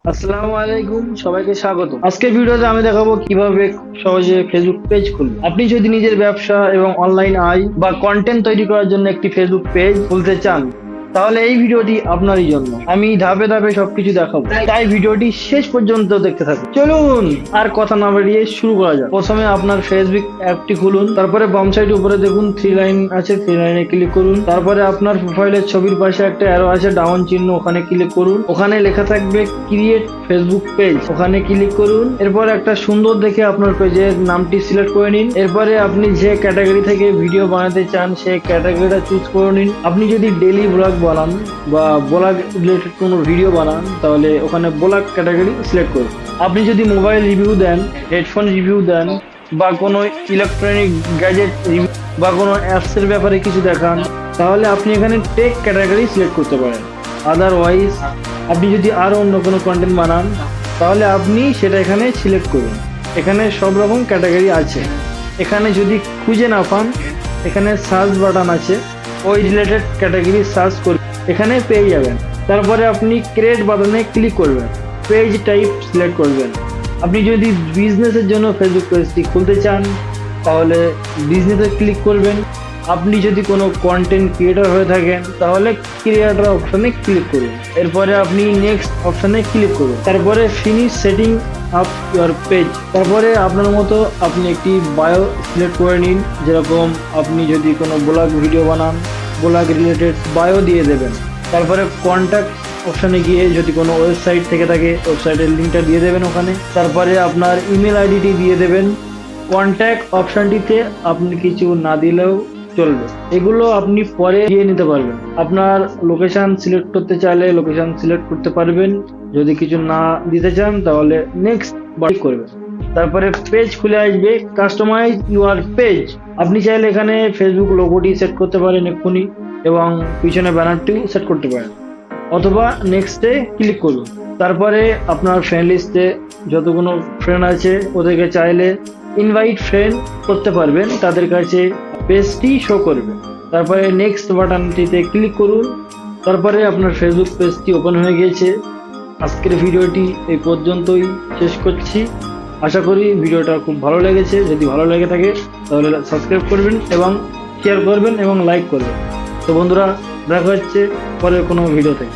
আসসালামু আলাইকুম, সবাইকে স্বাগত। আজকের ভিডিওতে আমি দেখাবো কিভাবে সহজে ফেসবুক পেজ খুলবেন। আপনি যদি নিজের ব্যবসা এবং অনলাইন আয় বা কন্টেন্ট তৈরি করার জন্য একটি ফেসবুক পেজ খুলতে চান, তাহলে এই ভিডিওটি আপনারই জন্য। আমি ধাপে ধাপে সবকিছু দেখাবো, তাই ভিডিওটি শেষ পর্যন্ত দেখতে থাকুন। চলুন আর কথা না বাড়িয়ে শুরু করা যাক। প্রথমে আপনার ফেসবুক অ্যাপটি খুলুন, তারপরে বাম সাইড উপরে দেখুন 3 লাইন আছে, 3 লাইনে ক্লিক করুন। তারপরে আপনার প্রোফাইলের ছবির পাশে একটা অ্যারো আছে, ডাউন চিহ্ন, ওখানে ক্লিক করুন। ওখানে লেখা থাকবে ক্রিয়েট ফেসবুক পেজ, ওখানে ক্লিক করুন। এরপর একটা সুন্দর দেখে আপনার পেজের নামটি সিলেক্ট করে নিন। এরপরে আপনি যে ক্যাটাগরি থেকে ভিডিও বানাতে চান সেই ক্যাটাগরিটা চুজ করে নিন। আপনি যদি ডেইলি ব্লগ বানান বা ব্লগ রিলেটেড কোনো ভিডিও বানান, তাহলে ওখানে ব্লগ ক্যাটাগরি সিলেক্ট করুন। আপনি যদি মোবাইল রিভিউ দেন, হেডফোন রিভিউ দেন, বা কোনো ইলেকট্রনিক গ্যাজেট রিভিউ বা কোনো অ্যাপসের ব্যাপারে কিছু দেখান, তাহলে আপনি এখানে টেক ক্যাটাগরি সিলেক্ট করতে পারেন। আদারওয়াইজ আপনি যদি আরও অন্য কোনো কন্টেন্ট বানান, তাহলে আপনি সেটা এখানে সিলেক্ট করুন। এখানে সব রকম ক্যাটাগরি আছে। এখানে যদি খুঁজে না পান, এখানে সার্চ বাটন আছে, ওই রিলেটেড ক্যাটাগরি সার্চ করে এখানে পেয়ে যাবেন। তারপরে আপনি ক্রিয়েট বাটনে ক্লিক করবেন, পেজ টাইপ সিলেক্ট করবেন। আপনি যদি বিজনেসের জন্য ফেসবুক পেজটি খুলতে চান, তাহলে বিজনেসে ক্লিক করবেন। আপনি যদি কোনো কন্টেন্ট ক্রিয়েটর হয়ে থাকেন, তাহলে ক্রিয়েটর অপশনে ক্লিক করুন। এরপরে আপনি নেক্সট অপশনে ক্লিক করুন। তারপরে finish setting up your page. তারপরে আপনার মতো আপনি একটি বায়ো সিলেক্ট করে নিন। যেরকম আপনি যদি কোনো ব্লগ ভিডিও বানান, ব্লগ রিলেটেড বায়ো দিয়ে দেবেন। তারপরে কন্ট্যাক্ট অপশানে গিয়ে যদি কোনো ওয়েবসাইট থেকে থাকে, ওয়েবসাইটের লিঙ্কটা দিয়ে দেবেন ওখানে। তারপরে আপনার ইমেল আইডিটি দিয়ে দেবেন। কন্ট্যাক্ট অপশানটিতে আপনি কিছু না দিলেও চলবে, এগুলো আপনি পরে দিয়ে নিতে পারবেন। আপনার লোকেশন সিলেক্ট করতে চাইলে লোকেশন সিলেক্ট করতে পারবেন। যদি কিছু না দিতে চান, তাহলে নেক্সট বাটন করবেন। তারপরে পেজ খুলে আসবে, কাস্টমাইজ ইউর পেজ। আপনি চাইলে এখানে ফেসবুক লোগোটি সেট করতে পারেন এক্ষুনি, এবং পিছনে ব্যানারটিও সেট করতে পারেন, অথবা নেক্সটে ক্লিক করুন। তারপরে আপনার ফ্রেন্ড লিস্টে যতগুলো ফ্রেন্ড আছে, ওদেরকে চাইলে ইনভাইট ফ্রেন্ড করতে পারবেন, তাদের কাছে পেজটি শো করবে। তারপরে নেক্সট বাটনটিতে ক্লিক করুন। তারপরে আপনার ফেসবুক পেজটি ওপেন হয়ে গিয়েছে। আজকের ভিডিওটি এই পর্যন্তই শেষ করছি। আশা করি ভিডিওটা খুব ভালো লেগেছে। যদি ভালো লেগে থাকে, তাহলে সাবস্ক্রাইব করবেন এবং শেয়ার করবেন এবং লাইক করবেন। তো বন্ধুরা, দেখা হচ্ছে পরের কোনো ভিডিওতে।